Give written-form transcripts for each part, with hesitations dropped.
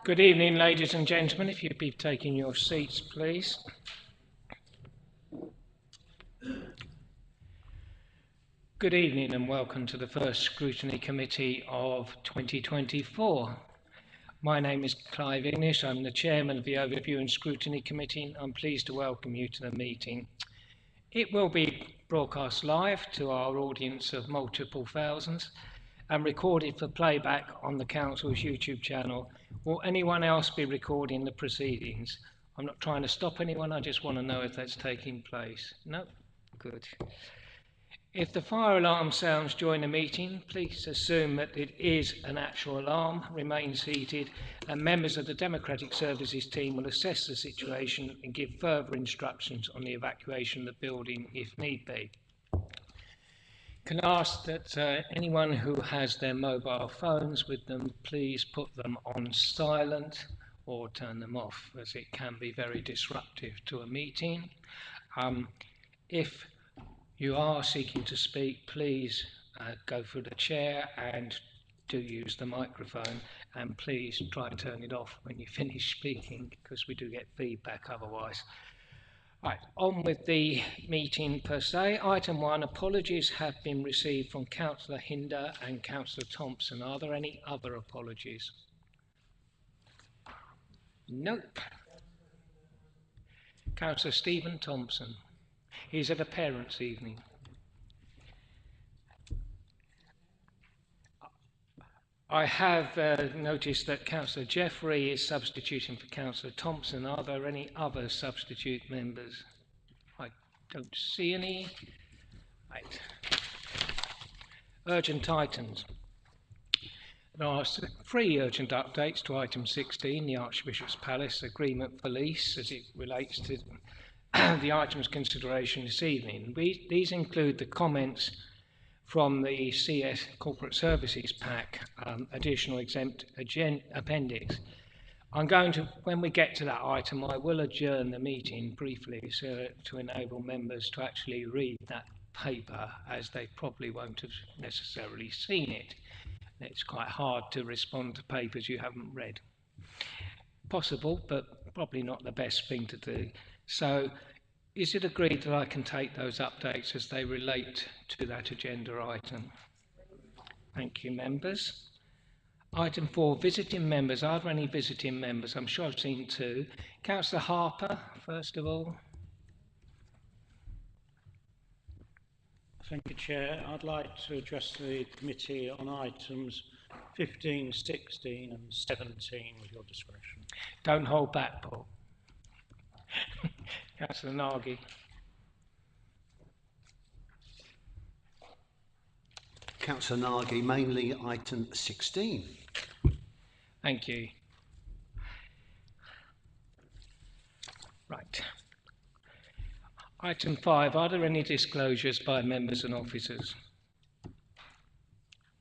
Good evening, ladies and gentlemen. If you'd be taking your seats, please. Good evening and welcome to the first Scrutiny Committee of 2024. My name is Clive English. I'm the Chairman of the Overview and Scrutiny Committee. I'm pleased to welcome you to the meeting. It will be broadcast live to our audience of multiple thousands and recorded for playback on the Council's YouTube channel. Will anyone else be recording the proceedings? I'm not trying to stop anyone, I just want to know if that's taking place. No? Good. If the fire alarm sounds during the meeting, please assume that it is an actual alarm, remain seated, and members of the Democratic Services team will assess the situation and give further instructions on the evacuation of the building if need be. Can I ask that anyone who has their mobile phones with them, please put them on silent or turn them off, as it can be very disruptive to a meeting. If you are seeking to speak, please go through the chair and do use the microphone, and please try to turn it off when you finish speaking, because we do get feedback otherwise. Right, on with the meeting per se. Item 1, apologies have been received from Councillor Hinder and Councillor Thompson. Are there any other apologies? Nope. Councillor Stephen Thompson. He's at a parents' evening. I have noticed that Councillor Jeffrey is substituting for Councillor Thompson. Are there any other substitute members? I don't see any. Right. Urgent items. There are 3 urgent updates to item 16, the Archbishop's Palace Agreement for Lease, as it relates to the items consideration this evening. These include the comments from the CS Corporate Services Pack, additional exempt appendix. I'm going to, when we get to that item, I will adjourn the meeting briefly so to enable members to actually read that paper, as they probably won't have necessarily seen it. It's quite hard to respond to papers you haven't read. Possible, but probably not the best thing to do. So, is it agreed that I can take those updates as they relate to that agenda item? Thank you, members. Item 4, visiting members. Are there any visiting members? I'm sure I've seen 2. Councillor Harper, first of all. Thank you, Chair. I'd like to address the committee on items 15, 16 and 17 with your discretion. Don't hold back, Paul. Councillor Nagy. Councillor Nagy, mainly item 16. Thank you. Right. Item 5, are there any disclosures by members and officers?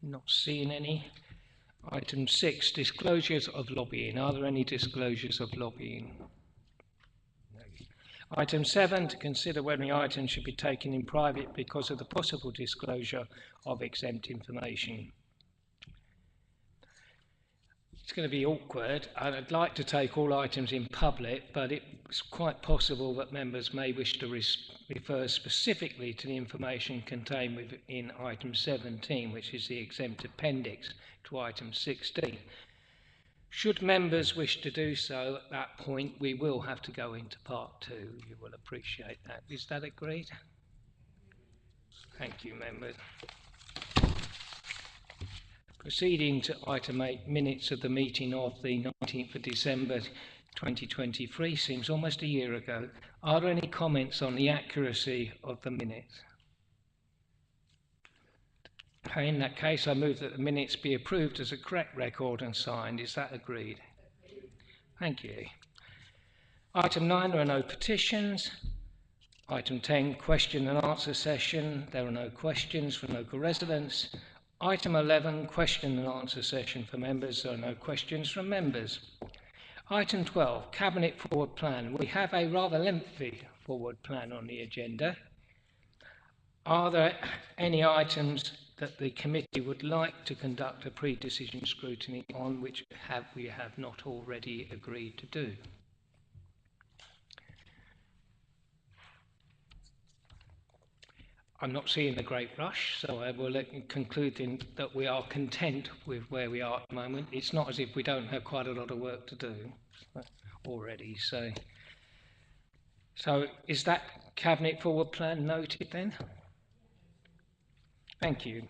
Not seeing any. Item 6, disclosures of lobbying. Are there any disclosures of lobbying? No. Item 7, to consider whether the item should be taken in private because of the possible disclosure of exempt information. It's going to be awkward, and I'd like to take all items in public, but it's quite possible that members may wish to refer specifically to the information contained within item 17, which is the exempt appendix to item 16. Should members wish to do so at that point, we will have to go into part 2. You will appreciate that. Is that agreed? Thank you, members. Proceeding to item 8, minutes of the meeting of the 19th of December 2023, seems almost a year ago. Are there any comments on the accuracy of the minutes? Okay, in that case, I move that the minutes be approved as a correct record and signed. Is that agreed? Thank you. Item 9, there are no petitions. Item 10, question and answer session. There are no questions from local residents. Item 11, question and answer session for members. There are no questions from members. Item 12, Cabinet Forward Plan. We have a rather lengthy forward plan on the agenda. Are there any items that the committee would like to conduct a pre-decision scrutiny on, which we have not already agreed to do. I'm not seeing a great rush, so I will conclude that we are content with where we are at the moment. It's not as if we don't have quite a lot of work to do already. So is that Cabinet Forward Plan noted then? Thank you.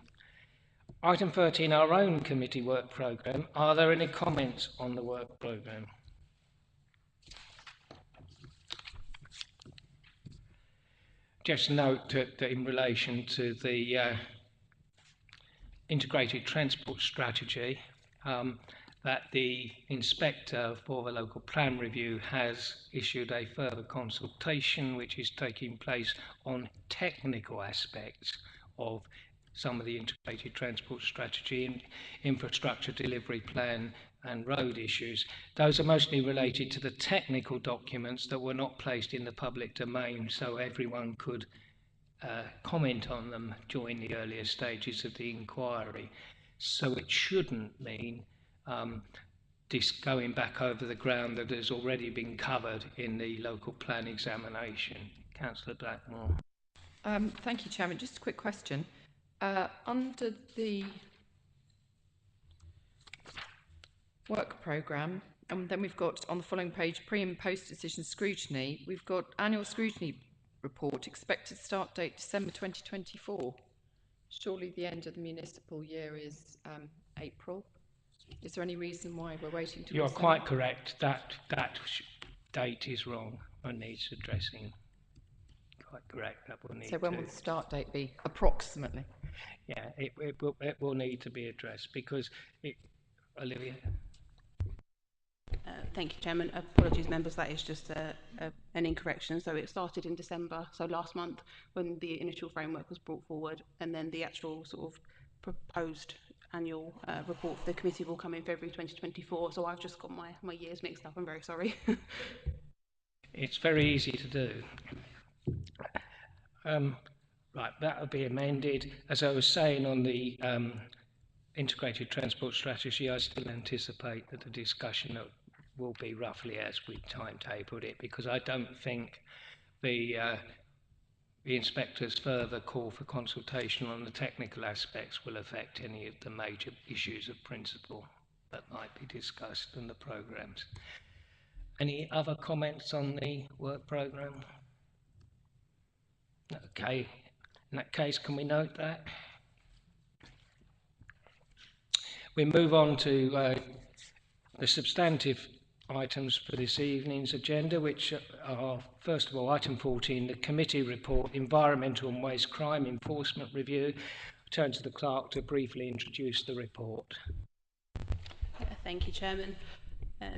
Item 13, our own committee work programme. Are there any comments on the work programme? Just note that in relation to the integrated transport strategy, that the inspector for the local plan review has issued a further consultation which is taking place on technical aspects of some of the integrated transport strategy, infrastructure delivery plan and road issues. Those are mostly related to the technical documents that were not placed in the public domain, so everyone could comment on them during the earlier stages of the inquiry. So it shouldn't mean going back over the ground that has already been covered in the local plan examination. Councillor Blackmore. Thank you, Chairman. Just a quick question. Under the work programme, and then we've got on the following page pre and post decision scrutiny, we've got annual scrutiny report, expected start date December 2024. Surely the end of the municipal year is April. Is there any reason why we're waiting to? You're quite correct. That date is wrong and needs addressing. Quite correct. That will need. So when will the start date be approximately? Yeah, it will need to be addressed because Olivia. Thank you, Chairman. Apologies, members, that is just an incorrection. So it started in December, so last month, when the initial framework was brought forward, and then the actual sort of proposed annual report for the committee will come in February 2024. So I've just got my years mixed up. I'm very sorry. It's very easy to do. Right, that will be amended. As I was saying on the integrated transport strategy, I still anticipate that the discussion will be roughly as we timetabled it, because I don't think the inspector's further call for consultation on the technical aspects will affect any of the major issues of principle that might be discussed in the programmes. Any other comments on the work programme? Okay, in that case, can we note that? We move on to the substantive items for this evening's agenda, which are, first of all, item 14, the committee report, Environmental and Waste Crime Enforcement Review. I turn to the clerk to briefly introduce the report. Thank you, Chairman.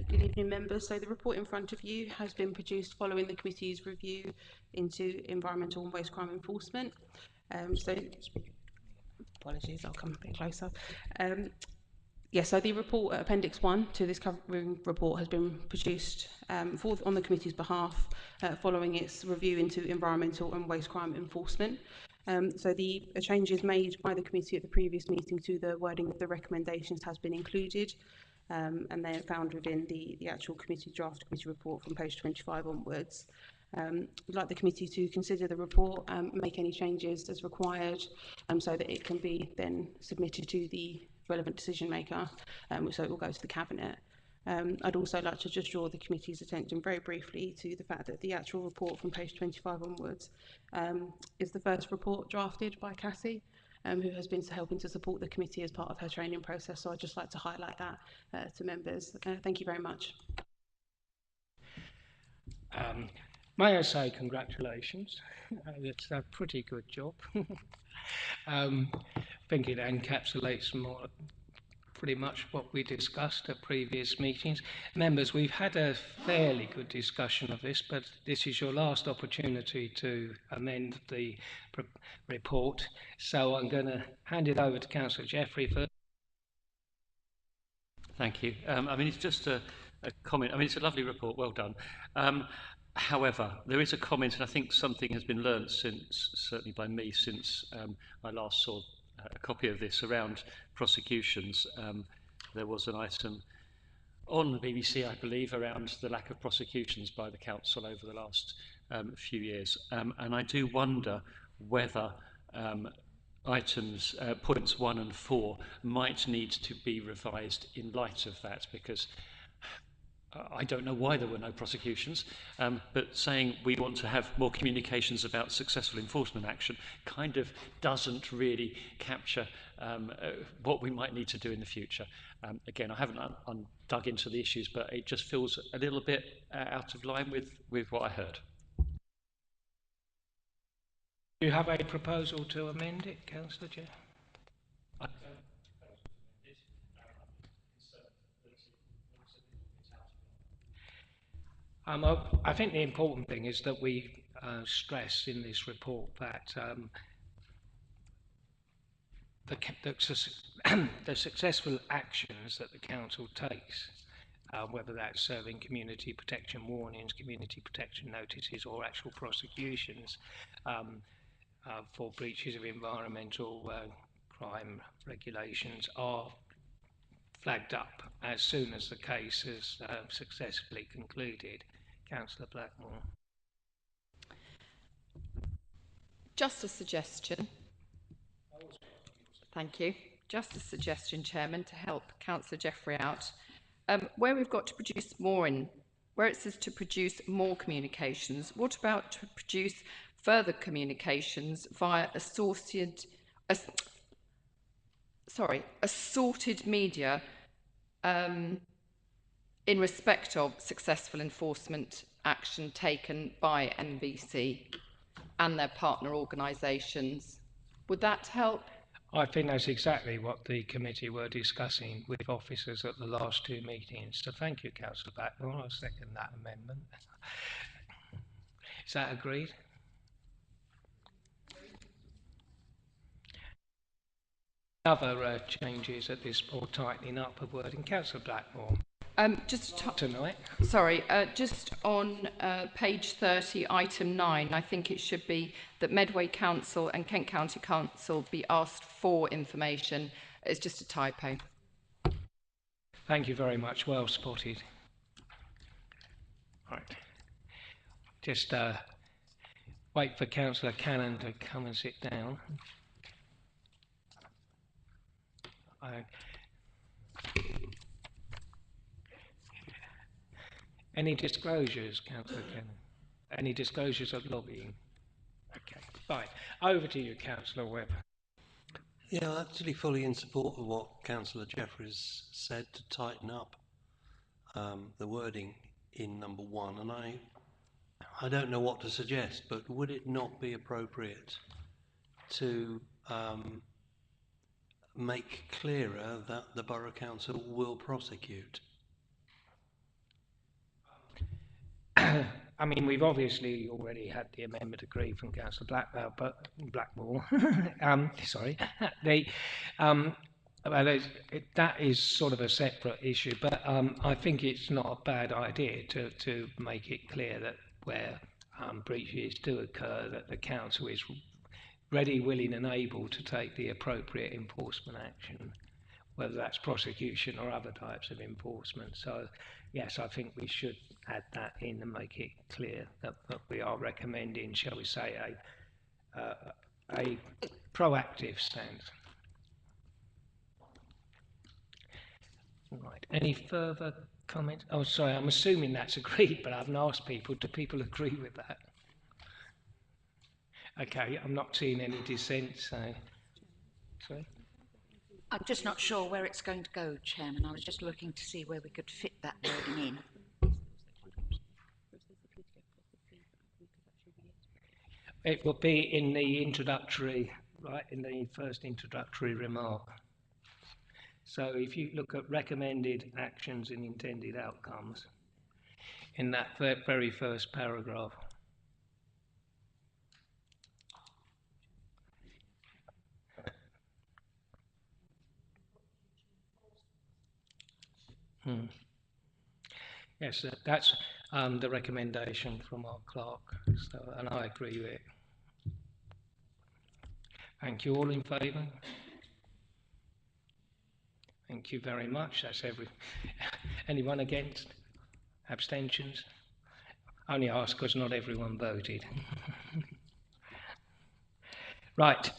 Good evening, members. So the report in front of you has been produced following the committee's review into environmental and waste crime enforcement. Apologies, I'll come a bit closer. So the report, Appendix 1 to this covering report, has been produced on the committee's behalf following its review into environmental and waste crime enforcement. So the changes made by the committee at the previous meeting to the wording of the recommendations has been included, and they're found within the actual draft committee report from page 25 onwards. We'd like the committee to consider the report, make any changes as required, so that it can be then submitted to the relevant decision maker, so it will go to the Cabinet. I'd also like to just draw the committee's attention very briefly to the fact that the actual report from page 25 onwards is the first report drafted by Cassie, who has been helping to support the committee as part of her training process. So I'd just like to highlight that to members. Thank you very much. May I say congratulations? It's a pretty good job. I think it encapsulates pretty much what we discussed at previous meetings. Members, we've had a fairly good discussion of this, but this is your last opportunity to amend the report. So I'm going to hand it over to Councillor Jeffrey first. Thank you. It's just a comment. It's a lovely report, well done. However, there is a comment, and I think something has been learnt since, certainly by me, since I last saw a copy of this around prosecutions. There was an item on the BBC, I believe, around the lack of prosecutions by the council over the last few years. And I do wonder whether points 1 and 4 might need to be revised in light of that, because I don't know why there were no prosecutions, but saying we want to have more communications about successful enforcement action kind of doesn't really capture what we might need to do in the future. Again, I haven't dug into the issues, but it just feels a little bit out of line with what I heard. Do you have a proposal to amend it, Councillor Jeff? I think the important thing is that we stress in this report that the successful actions that the council takes, whether that's serving community protection warnings, community protection notices, or actual prosecutions for breaches of environmental crime regulations, are flagged up as soon as the case is successfully concluded. Councillor Blackmore. Just a suggestion. Thank you. Just a suggestion, Chairman, to help Councillor Jeffrey out. Where we've got to produce more where it says to produce more communications, what about to produce further communications via assorted media in respect of successful enforcement action taken by NBC and their partner organisations? Would that help? I think that's exactly what the committee were discussing with officers at the last two meetings. So thank you, Councillor Blackmore. I'll second that amendment. Is that agreed? Other changes at this, or tightening up of wording, Councillor Blackmore. Tonight. Sorry, just on page 30, item 9, I think it should be that Medway Council and Kent County Council be asked for information. It's just a typo. Thank you very much. Well spotted. Right. Just wait for Councillor Cannon to come and sit down. Any disclosures, Councillor Cannon? Any disclosures of lobbying? Okay, fine. Over to you, Councillor Webb. Yeah, I'm actually fully in support of what Councillor Jeffries said to tighten up the wording in number 1, and I don't know what to suggest, but would it not be appropriate to make clearer that the Borough Council will prosecute? I mean, we've obviously already had the amendment agreed from Councillor Blackmore. Sorry, that is sort of a separate issue, but I think it's not a bad idea to make it clear that where breaches do occur, that the council is ready, willing, and able to take the appropriate enforcement action, whether that's prosecution or other types of enforcement. So, yes, I think we should add that in and make it clear that we are recommending, shall we say, a proactive stance. Right. Any further comments? Oh, sorry, I'm assuming that's agreed, but I haven't asked people. Do people agree with that? Okay, I'm not seeing any dissent, so... Sorry? I'm just not sure where it's going to go, Chairman. I was just looking to see where we could fit that wording in. It will be in the introductory, right, in the first introductory remark. So if you look at recommended actions and intended outcomes, in that very first paragraph. Yes, that's the recommendation from our clerk, so, and I agree with it. Thank you. All in favour? Thank you very much. That's anyone against? Abstentions? Only ask because not everyone voted. Right.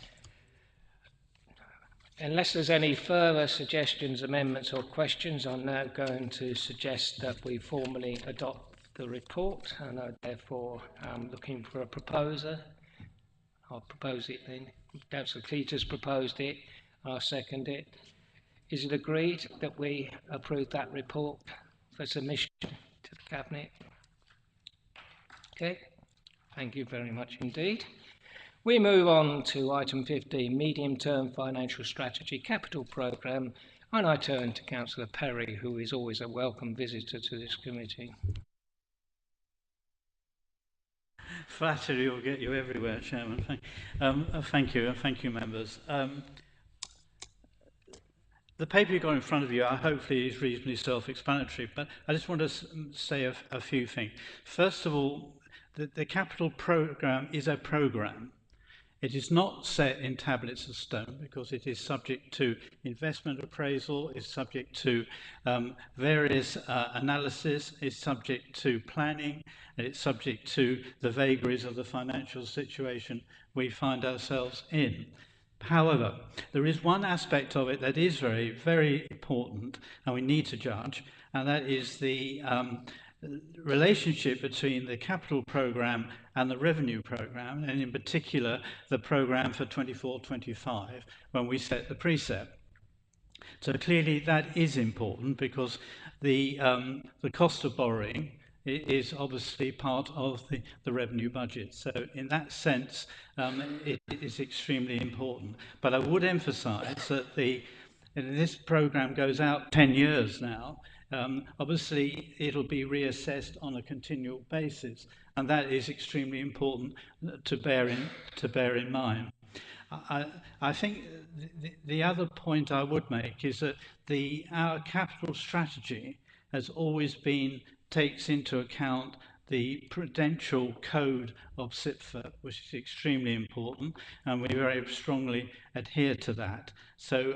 Unless there's any further suggestions, amendments or questions, I'm now going to suggest that we formally adopt the report, and I'm therefore looking for a proposer. I'll propose it then. Councillor Cleater's proposed it. I'll second it. Is it agreed that we approve that report for submission to the Cabinet? Okay. Thank you very much indeed. We move on to item 15, medium-term financial strategy capital programme, and I turn to Councillor Perry, who is always a welcome visitor to this committee. Flattery will get you everywhere, Chairman. Thank you, members. The paper you've got in front of you, hopefully, is reasonably self-explanatory, but I just want to say a few things. First of all, the capital programme is a programme. It is not set in tablets of stone because it is subject to investment appraisal, is subject to various analysis, is subject to planning, and it's subject to the vagaries of the financial situation we find ourselves in. However, there is one aspect of it that is very, very important and we need to judge, and that is the relationship between the capital programme and the revenue programme, and in particular the programme for 24-25 when we set the precept. So clearly that is important because the cost of borrowing is obviously part of the revenue budget. So in that sense, it is extremely important. But I would emphasise that this programme goes out 10 years now. Obviously, it'll be reassessed on a continual basis, and that is extremely important to bear in mind. I think the other point I would make is that our capital strategy has always takes into account the prudential code of SIPFA, which is extremely important, and we very strongly adhere to that. So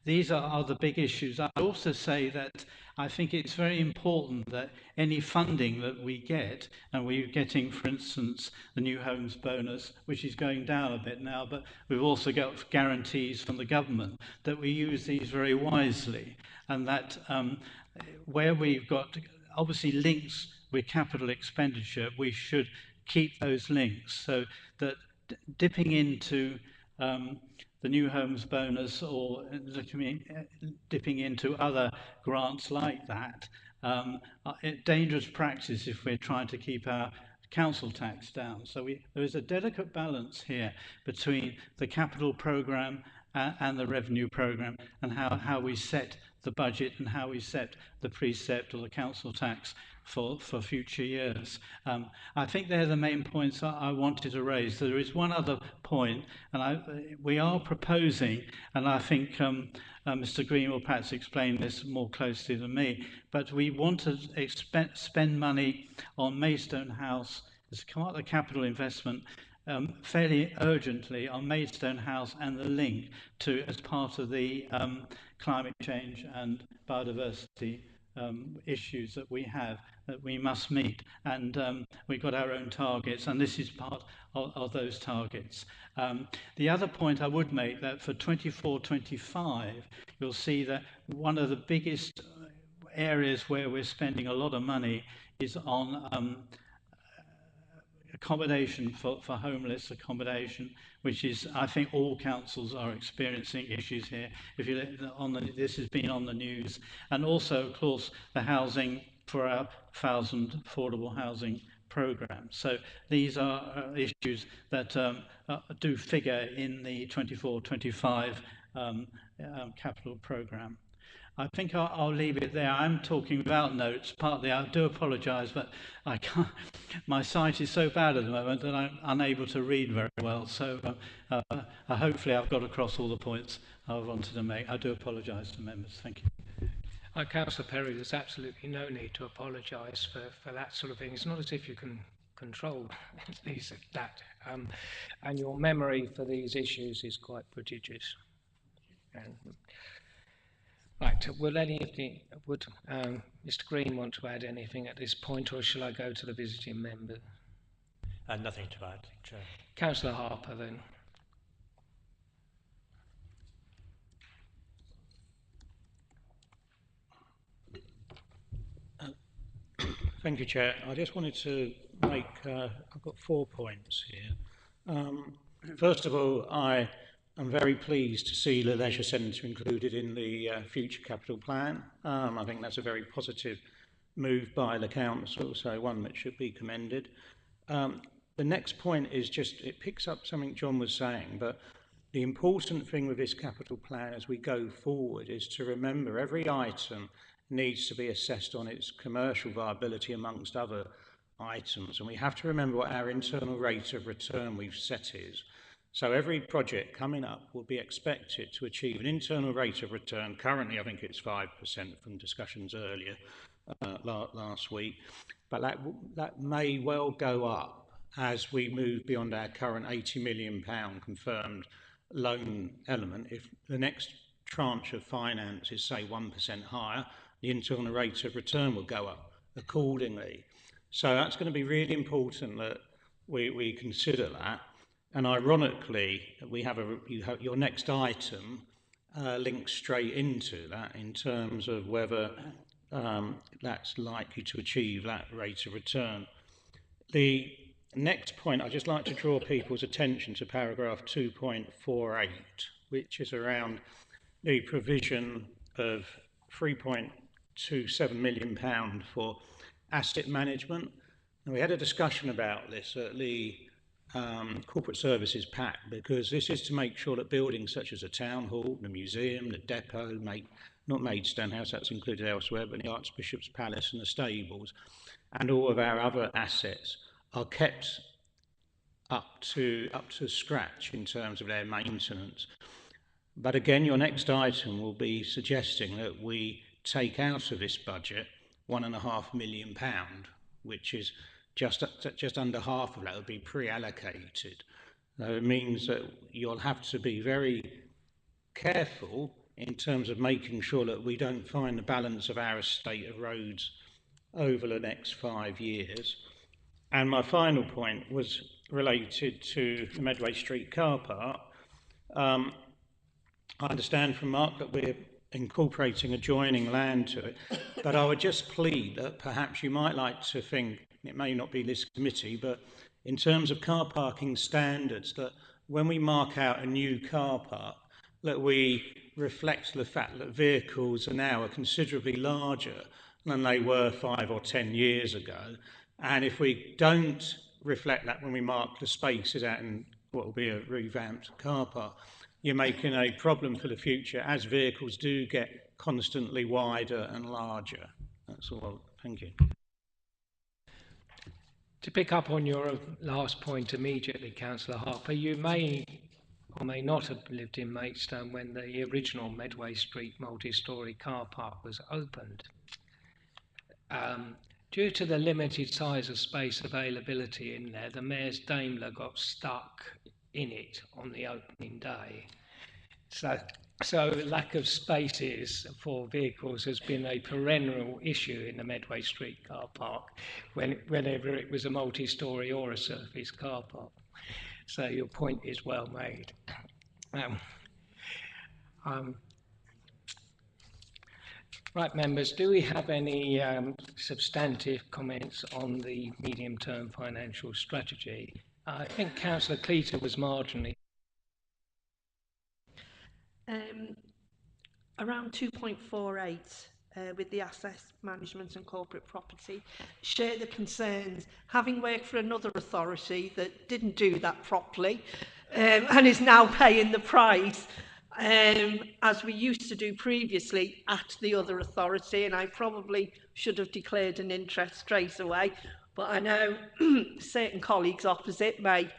these are the big issues. I also say that I think it's very important that any funding that we get, and we're getting, for instance, the new homes bonus, which is going down a bit now, but we've also got guarantees from the government, that we use these very wisely, and that where we've got obviously links with capital expenditure, we should keep those links so that dipping into the new homes bonus or dipping into other grants like that, dangerous practice if we're trying to keep our council tax down. So there is a delicate balance here between the capital programme and the revenue programme, and how we set the budget and how we set the precept or the council tax for future years. I think they're the main points I wanted to raise. There is one other point, and we are proposing, and I think Mr. Green will perhaps explain this more closely than me, but we want to spend money on Maidstone House as part of the capital investment fairly urgently on Maidstone House and the link to as part of the climate change and biodiversity issues that we have that we must meet, and we've got our own targets, and this is part of those targets. The other point I would make, that for 24-25 you'll see that one of the biggest areas where we're spending a lot of money is on accommodation for homeless accommodation, which is, I think all councils are experiencing issues here. If you this has been on the news, and also of course the housing for our 1,000 affordable housing program. So these are issues that do figure in the 24-25 capital program. I think I'll leave it there. I'm talking without notes. Partly, I do apologise, but I can't. My sight is so bad at the moment that I'm unable to read very well. So hopefully I've got across all the points I wanted to make. I do apologise to members. Thank you. Councillor Perry, there's absolutely no need to apologise for that sort of thing. It's not as if you can control that. And your memory for these issues is quite prodigious. And Right, would Mr. Green want to add anything at this point, or shall I go to the visiting member? Nothing to add, Chair. Councillor Harper then. Thank you, Chair. I just wanted to make, I've got 4 points here. First of all, I am very pleased to see the leisure centre included in the future capital plan. I think that's a very positive move by the council, so one that should be commended. The next point is just, it picks up something John was saying, but the important thing with this capital plan as we go forward is to remember every item needs to be assessed on its commercial viability amongst other items, and we have to remember what our internal rate of return we've set is. So every project coming up will be expected to achieve an internal rate of return. Currently, I think it's 5% from discussions earlier last week, but that may well go up as we move beyond our current £80 million confirmed loan element. If the next tranche of finance is, say, 1% higher, the internal rate of return will go up accordingly. So that's going to be really important that we consider that. And ironically, your next item links straight into that in terms of whether that's likely to achieve that rate of return. The next point, I'd just like to draw people's attention to paragraph 2.48, which is around the provision of £3.27 million for asset management. And we had a discussion about this at the corporate services pack, because this is to make sure that buildings such as a town hall, the museum, the depot, not Maidstone House, that's included elsewhere, but the Archbishop's Palace and the stables, and all of our other assets are kept up to scratch in terms of their maintenance. But again, your next item will be suggesting that we take out of this budget £1.5 million, which is just under half of that will be pre-allocated. It means that you'll have to be very careful in terms of making sure that we don't find the balance of our estate of roads over the next 5 years. And my final point was related to the Medway Street car park. I understand from Mark that we're incorporating adjoining land to it, but I would just plead that perhaps you might like to think, it may not be this committee, but in terms of car parking standards, that when we mark out a new car park, that we reflect the fact that vehicles are now considerably larger than they were 5 or 10 years ago. And if we don't reflect that when we mark the spaces out in what will be a revamped car park, you're making a problem for the future as vehicles do get constantly wider and larger. That's all. Thank you. To pick up on your last point immediately, Councillor Harper, you may or may not have lived in Maidstone when the original Medway Street multi-storey car park was opened. Due to the limited size of space availability in there, the Mayor's Daimler got stuck in it on the opening day. So lack of spaces for vehicles has been a perennial issue in the Medway Street car park whenever it was a multi-storey or a surface car park. So your point is well made. Right, members, do we have any substantive comments on the medium-term financial strategy? I think Councillor Cleater was marginally. Around 2.48 with the asset management and corporate property, share the concerns. Having worked for another authority that didn't do that properly and is now paying the price, as we used to do previously at the other authority, and I probably should have declared an interest straight away, but I know certain colleagues opposite may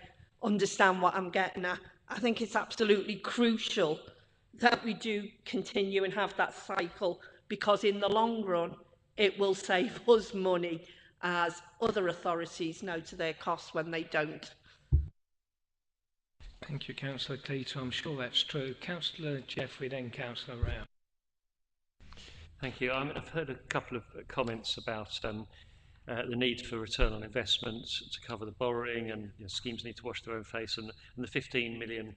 understand what I'm getting at. I think it's absolutely crucial that we do continue and have that cycle, because in the long run it will save us money, as other authorities know to their costs when they don't. Thank you, Councillor Cleater. I'm sure that's true. Councillor Jeffrey, then Councillor Round. Thank you. I mean, I've heard a couple of comments about the need for return on investment to cover the borrowing, and schemes need to wash their own face, and the 15 million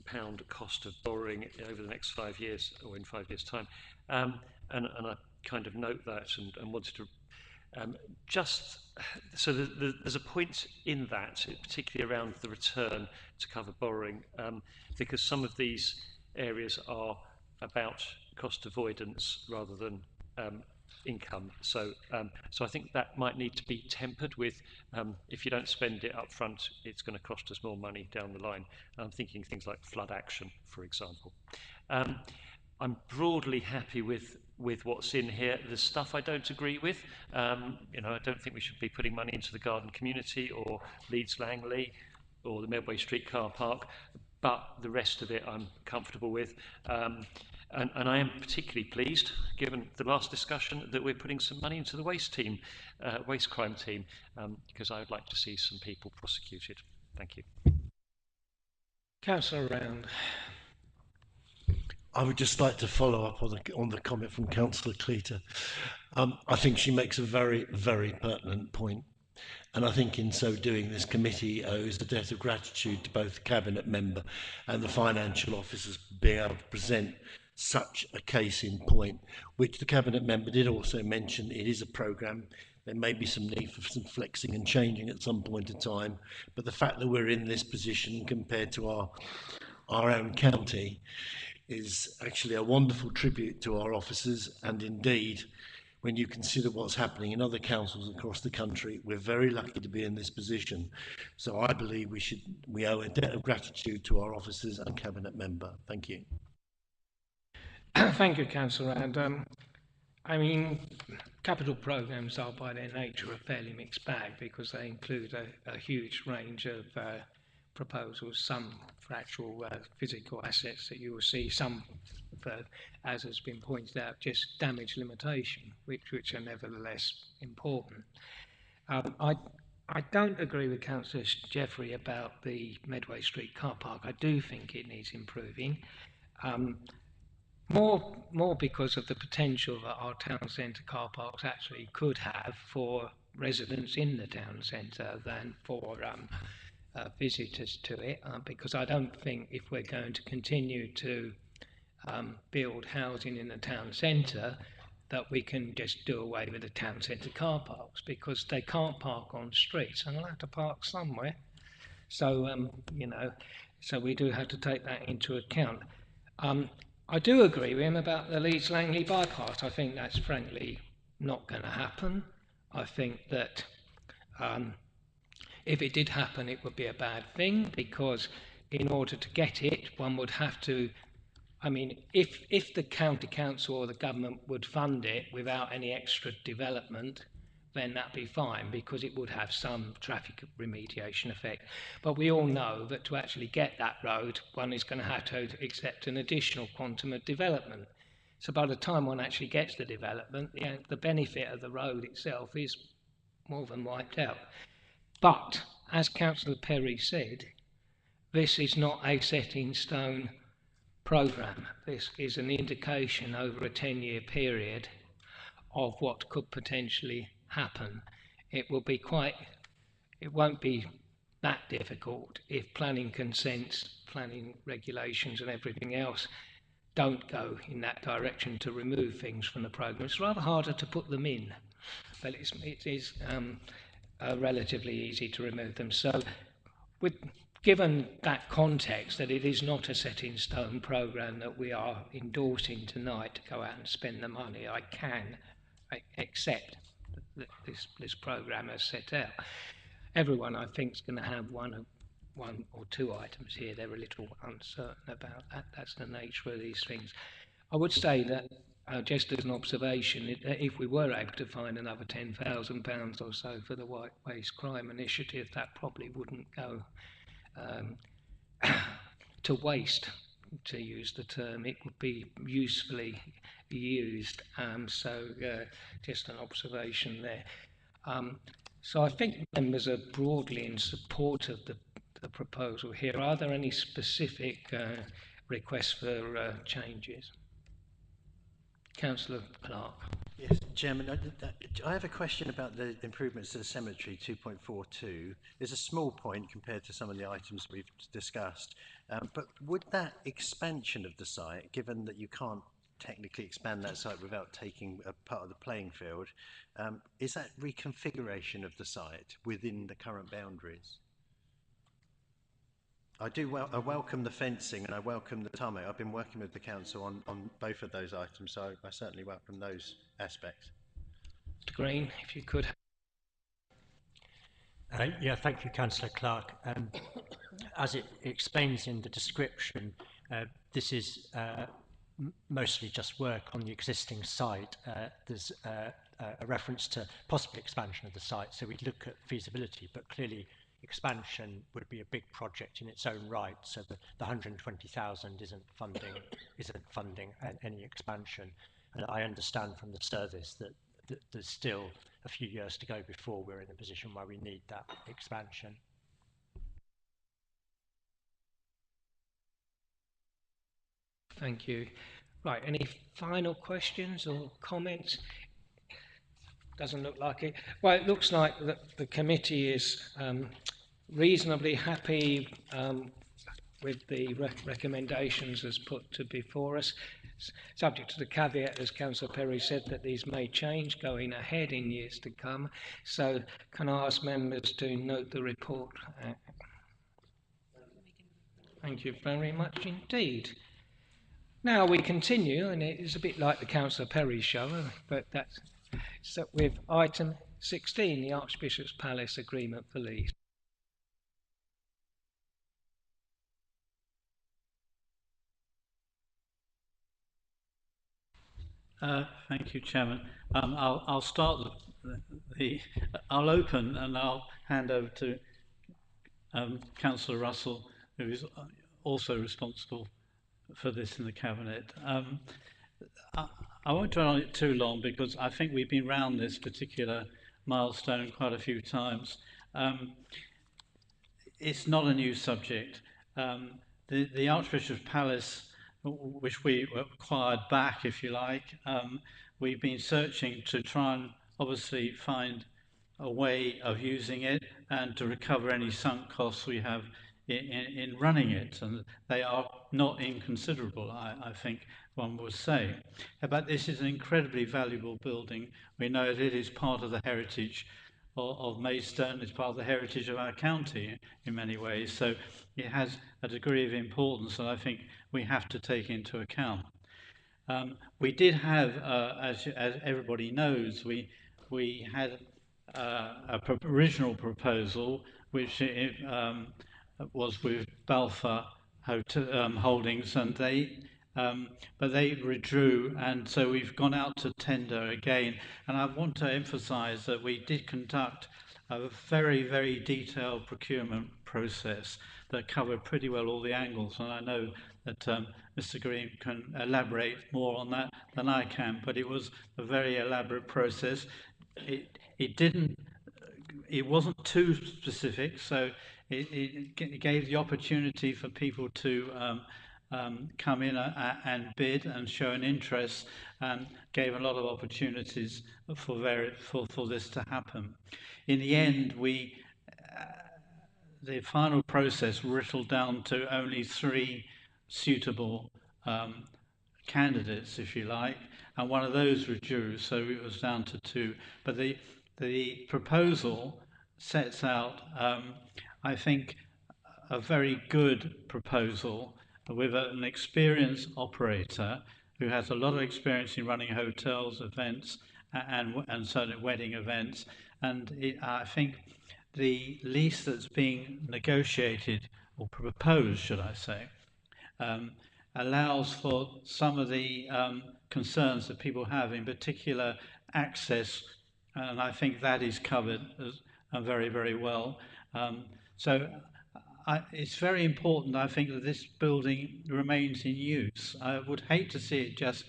pound cost of borrowing over the next 5 years, or in 5 years' time. And I kind of note that and wanted to just so there's a point in that, particularly around the return to cover borrowing, because some of these areas are about cost avoidance rather than income. So I think that might need to be tempered with, if you don't spend it up front, it's going to cost us more money down the line. I'm thinking things like flood action, for example. I'm broadly happy with what's in here. There's stuff I don't agree with. I don't think we should be putting money into the garden community or Leeds Langley or the Medway Street car park, but the rest of it I'm comfortable with. And I am particularly pleased, given the last discussion, that we're putting some money into the waste crime team, because I would like to see some people prosecuted. Thank you. Councillor Round. I would just like to follow up on the comment from Councillor Cleater. I think she makes a very, very pertinent point. And I think in so doing, this committee owes a debt of gratitude to both the Cabinet member and the financial officers being able to present such a case in point, which the Cabinet member did also mention. It is a programme. There may be some need for some flexing and changing at some point in time. But the fact that we're in this position compared to our own county is actually a wonderful tribute to our officers, and indeed, when you consider what's happening in other councils across the country, we're very lucky to be in this position. So I believe we owe a debt of gratitude to our officers and Cabinet member. Thank you. Thank you, Councillor Round. I mean, capital programmes are by their nature a fairly mixed bag, because they include a huge range of proposals, some for actual physical assets that you will see, some for, as has been pointed out, just damage limitation, which are nevertheless important. I don't agree with Councillor Jeffrey about the Medway Street car park. I do think it needs improving. More because of the potential that our town centre car parks actually could have for residents in the town centre than for visitors to it, because I don't think if we're going to continue to build housing in the town centre that we can just do away with the town centre car parks, because they can't park on streets and they'll have to park somewhere. So, so we do have to take that into account. I do agree with him about the Leeds Langley bypass. I think that's frankly not going to happen. I think that if it did happen, it would be a bad thing, because in order to get it, one would have to, I mean, if the county council or the government would fund it without any extra development, then that'd be fine, because it would have some traffic remediation effect. But we all know that to actually get that road, one is going to have to accept an additional quantum of development. So by the time one actually gets the development, the benefit of the road itself is more than wiped out. But, as Councillor Perry said, this is not a set-in-stone programme. This is an indication over a 10-year period of what could potentially happen. It won't be that difficult if planning consents, planning regulations and everything else don't go in that direction to remove things from the programme. It's rather harder to put them in, but it is relatively easy to remove them. So given that context, that it is not a set-in-stone programme that we are endorsing tonight to go out and spend the money, I can accept that this programme has set out. Everyone, I think, is going to have one or two items here they're a little uncertain about. That's the nature of these things. I would say that, just as an observation, if we were able to find another £10,000 or so for the White Waste Crime Initiative, that probably wouldn't go to waste, to use the term. It would be usefully used. So just an observation there. So I think members are broadly in support of the proposal here. Are there any specific requests for changes? Councillor Clark. Yes, Chairman, I have a question about the improvements to the cemetery 2.42. There's a small point compared to some of the items we've discussed, but would that expansion of the site, given that you can't technically expand that site without taking a part of the playing field, is that reconfiguration of the site within the current boundaries? I welcome the fencing and I welcome the tarmac. I've been working with the council on both of those items, so I certainly welcome those aspects. Mr Green, if you could. Yeah, thank you, Councillor Clark. As it explains in the description, this is mostly just work on the existing site. There's a reference to possible expansion of the site, so we'd look at feasibility, but clearly expansion would be a big project in its own right, so the 120,000 isn't funding any expansion. And I understand from the service that there's still a few years to go before we're in a position where we need that expansion. Thank you. Right, any final questions or comments? Doesn't look like it. Well, it looks like the committee is reasonably happy with the recommendations as put to before us, subject to the caveat, as Councillor Perry said, that these may change going ahead in years to come. So can I ask members to note the report? Thank you very much indeed. Now we continue, and it is a bit like the Councillor Perry show, but that's so with item 16, the Archbishop's Palace Agreement for Lease. Thank you, Chairman. I'll start I'll open and I'll hand over to Councillor Russell, who is also responsible for this in the Cabinet. I won't dwell on it too long because I think we've been round this particular milestone quite a few times. It's not a new subject. The Archbishop's Palace, which we acquired back, if you like, we've been searching to try and obviously find a way of using it and to recover any sunk costs we have in running it, and they are not inconsiderable, I think one would say. But this is an incredibly valuable building. We know that it is part of the heritage of Maidstone, it's part of the heritage of our county in many ways, so it has a degree of importance that I think we have to take into account. We did have, as everybody knows, we had original proposal which was with Balfour Holdings, and but they withdrew, and so we've gone out to tender again. And I want to emphasise that we did conduct a very, very detailed procurement process that covered pretty well all the angles, and I know that Mr. Green can elaborate more on that than I can, but it was a very elaborate process. It wasn't too specific, so it gave the opportunity for people to come in and bid and show an interest, and gave a lot of opportunities for this to happen. In the end, the final process whittled down to only 3 suitable candidates, if you like, and one of those withdrew, so it was down to 2. But the proposal sets out, I think, a very good proposal with an experienced operator who has a lot of experience in running hotels, events, and certainly wedding events. And I think the lease that's being negotiated, or proposed, should I say, allows for some of the concerns that people have, in particular access, and I think that is covered very, very well. It's very important, I think, that this building remains in use. I would hate to see it just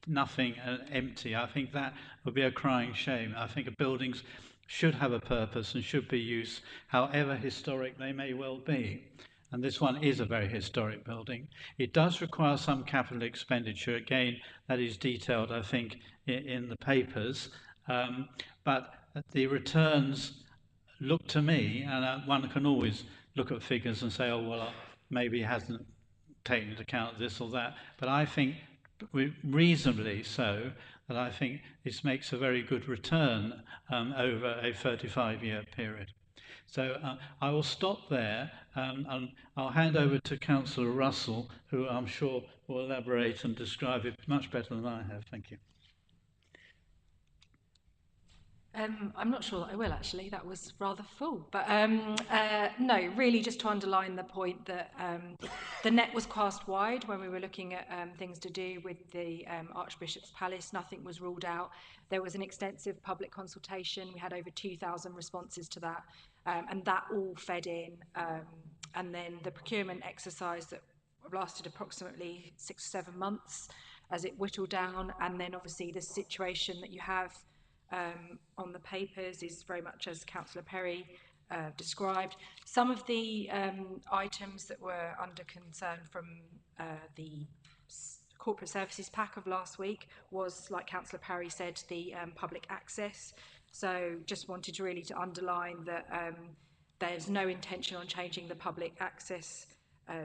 nothing and empty. I think that would be a crying shame. I think buildings should have a purpose and should be used, however historic they may well be. and this one is a very historic building. It does require some capital expenditure. Again, that is detailed, I think, in the papers. But the returns look to me, and one can always look at figures and say, oh, well, maybe it hasn't taken into account this or that. But I think reasonably so, that I think this makes a very good return over a 35-year period. So I will stop there, and I'll hand over to Councillor Russell, who I'm sure will elaborate and describe it much better than I have. Thank you. I'm not sure that I will, actually. That was rather full. But no, really just to underline the point that the net was cast wide when we were looking at things to do with the Archbishop's Palace. Nothing was ruled out. There was an extensive public consultation. We had over 2,000 responses to that, and that all fed in. And then the procurement exercise that lasted approximately 6 or 7 months as it whittled down. And then obviously the situation that you have on the papers is very much as Councillor Perry described. Some of the items that were under concern from the corporate services pack of last week was, like Councillor Perry said, the public access. So just wanted to really to underline that there's no intention on changing the public access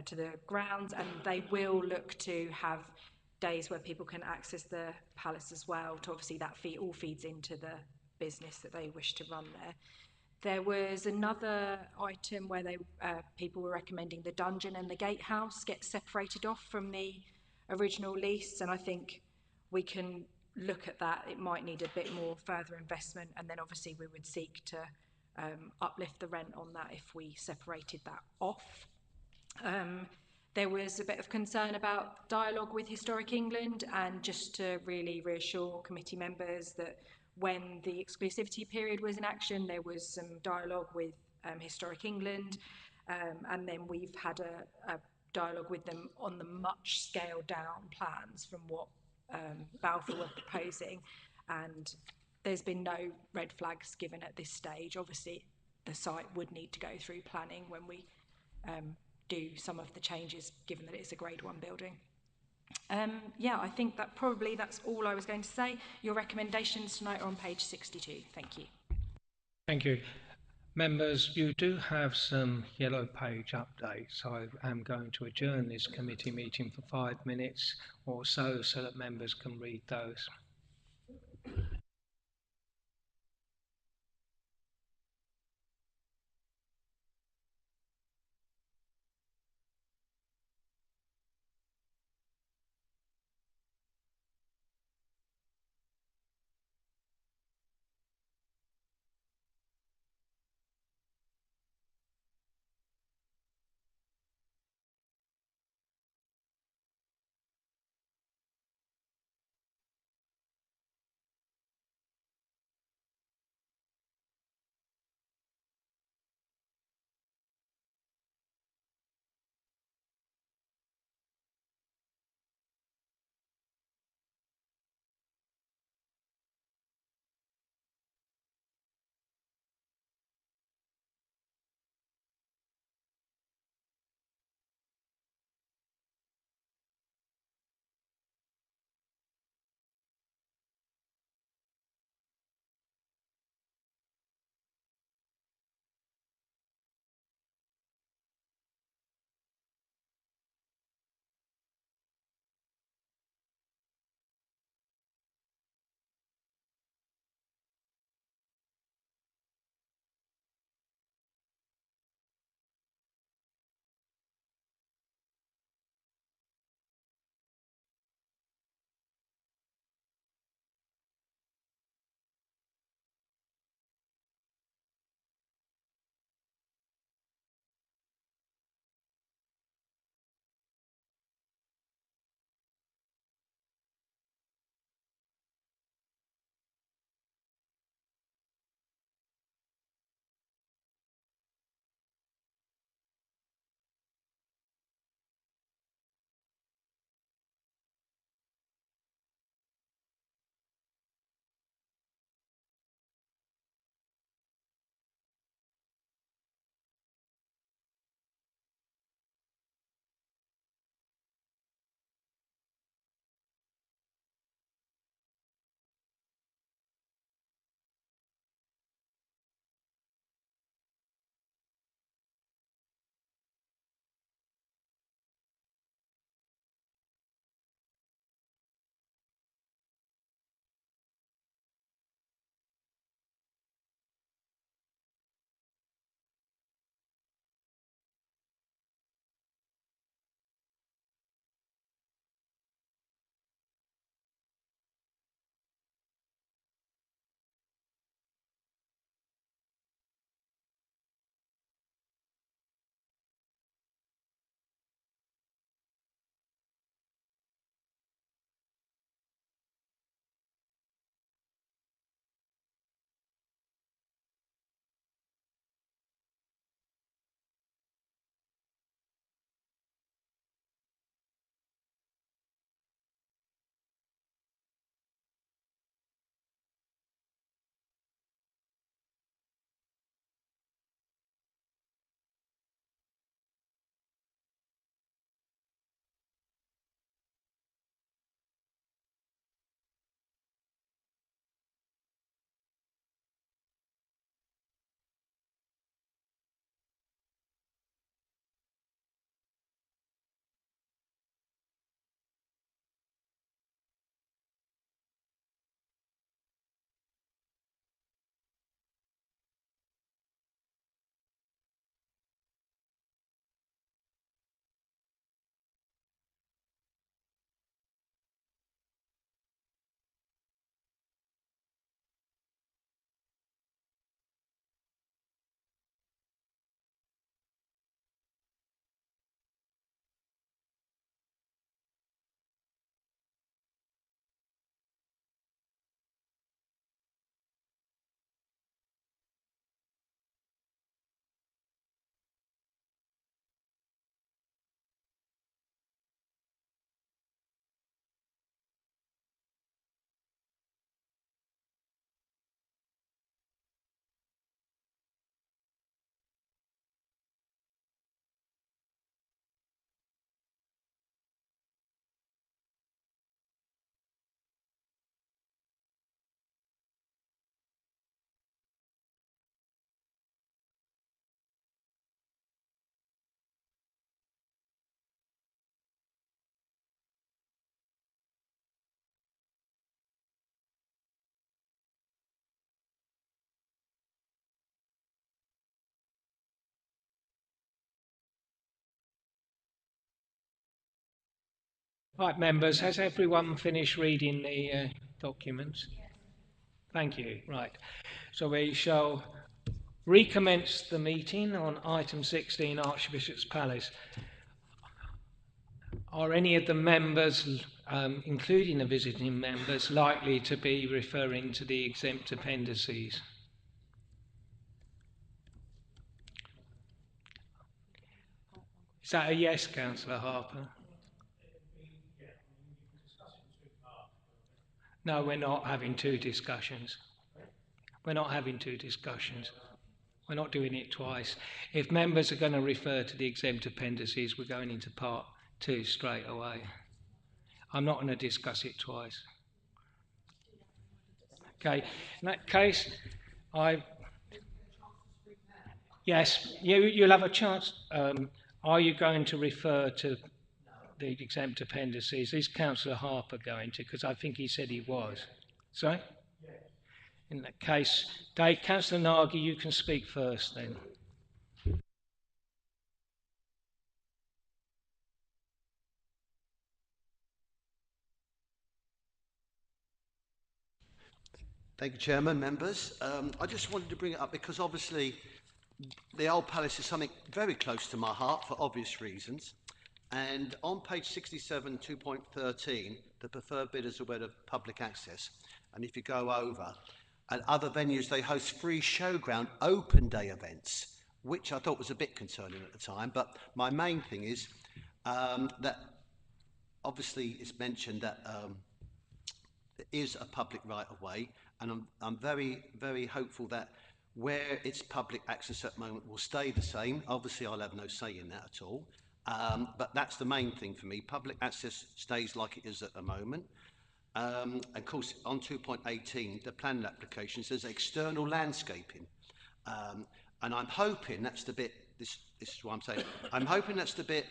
to the grounds, and they will look to have days where people can access the palace as well. To obviously that all feeds into the business that they wish to run there. There was another item where people were recommending the dungeon and the gatehouse get separated off from the original lease, and I think we can look at that. It might need a bit more further investment, and then obviously we would seek to uplift the rent on that if we separated that off. There was a bit of concern about dialogue with Historic England, and just to really reassure committee members that when the exclusivity period was in action, there was some dialogue with Historic England, and then we've had a dialogue with them on the much scaled down plans from what Balfour were proposing, and there's been no red flags given at this stage. Obviously, the site would need to go through planning when we do some of the changes, given that it's a grade 1 building. Yeah, I think that's all I was going to say. Your recommendations tonight are on page 62. Thank you. Thank you. Members, you do have some yellow page updates. I am going to adjourn this committee meeting for 5 minutes or so that members can read those. Right, members, has everyone finished reading the documents? Thank you. Right. So we shall recommence the meeting on item 16, Archbishop's Palace. Are any of the members, including the visiting members, likely to be referring to the exempt appendices? Is that a yes, Councillor Harper? No, we're not having two discussions. We're not having two discussions. We're not doing it twice. If members are going to refer to the exempt appendices, we're going into part 2 straight away. I'm not going to discuss it twice. Okay, in that case, yes, you'll have a chance. Are you going to refer to the exempt appendices? Is Councillor Harper going to? Because I think he said he was. Sorry? In that case, Councillor Nagy, you can speak first then. Thank you, Chairman, members. I just wanted to bring it up because obviously the Old Palace is something very close to my heart for obvious reasons. And on page 67, 2.13, the preferred bidders are aware of public access. And if you go over, at other venues, they host free showground open day events, which I thought was a bit concerning at the time. But my main thing is that obviously it's mentioned that there is a public right of way, and I'm very, very hopeful that where it's public access at the moment will stay the same. Obviously, I'll have no say in that at all. But that's the main thing for me. Public access stays like it is at the moment. Of course, on 2.18, the planning application says external landscaping. And I'm hoping that's the bit, this is what I'm saying, I'm hoping that's the bit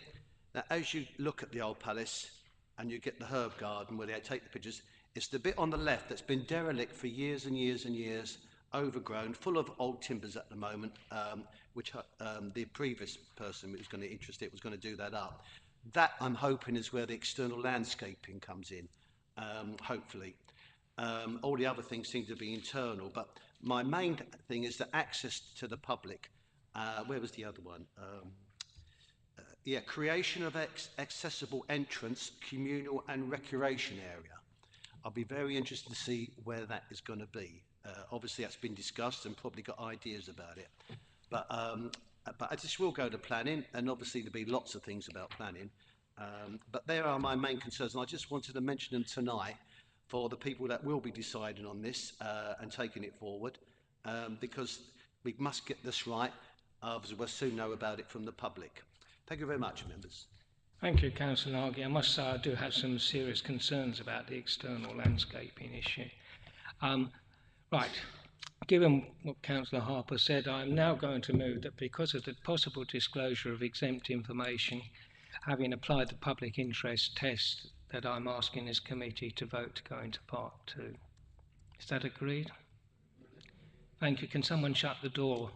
that as you look at the Old Palace and you get the herb garden where they take the pictures, it's the bit on the left that's been derelict for years and years and years, overgrown, full of old timbers at the moment, which the previous person who was going to interest it was going to do that up. That, I'm hoping, is where the external landscaping comes in, hopefully. All the other things seem to be internal, but my main thing is the access to the public. Where was the other one? Yeah, creation of accessible entrance, communal and recreation area. I'll be very interested to see where that is going to be. Obviously, that's been discussed and probably got ideas about it. But I just will go to planning, and obviously there'll be lots of things about planning. But there are my main concerns, and I just wanted to mention them tonight for the people that will be deciding on this and taking it forward, because we must get this right, otherwise we'll soon know about it from the public. Thank you very much, members. Thank you, Councillor Nagy. I must say I do have some serious concerns about the external landscaping issue. Right, given what Councillor Harper said, I'm now going to move that because of the possible disclosure of exempt information, having applied the public interest test, that I'm asking this committee to vote to go into part 2. Is that agreed? Thank you. Can someone shut the door?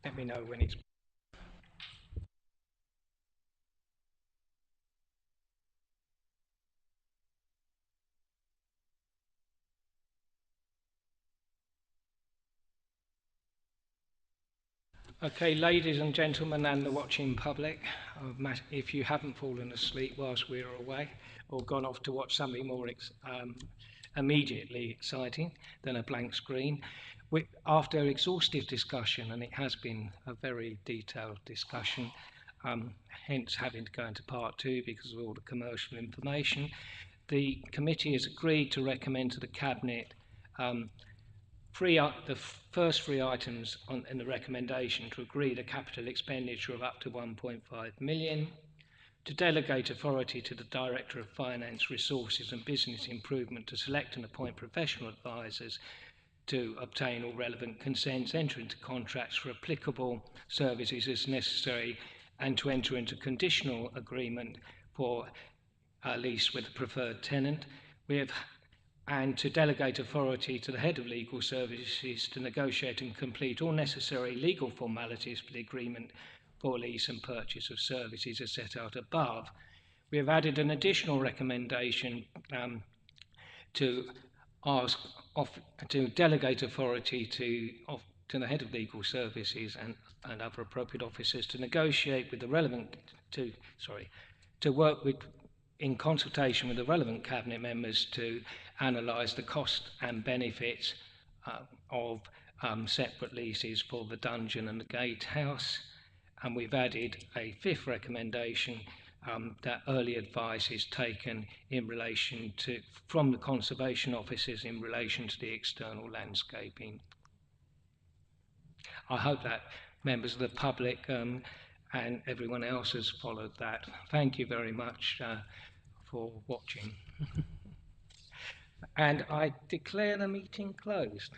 let me know when it's. Okay, ladies and gentlemen, and the watching public, if you haven't fallen asleep whilst we were away or gone off to watch something more immediately exciting than a blank screen, after exhaustive discussion, and it has been a very detailed discussion, hence having to go into part two because of all the commercial information, the committee has agreed to recommend to the Cabinet the first three items in the recommendation: to agree the capital expenditure of up to 1.5 million, to delegate authority to the Director of Finance, Resources and Business Improvement to select and appoint professional advisors to obtain all relevant consents, enter into contracts for applicable services as necessary, and to enter into conditional agreement for a lease with the preferred tenant. And to delegate authority to the Head of Legal Services to negotiate and complete all necessary legal formalities for the agreement for lease and purchase of services as set out above. We have added an additional recommendation to delegate authority to the Head of Legal Services and other appropriate officers to negotiate with the relevant to work with in consultation with the relevant Cabinet members to analyse the cost and benefits of separate leases for the dungeon and the gatehouse. And we've added a fifth recommendation that early advice is taken in relation to from the conservation officers in relation to the external landscaping. I hope that members of the public and everyone else has followed that. Thank you very much for watching. And I declare the meeting closed.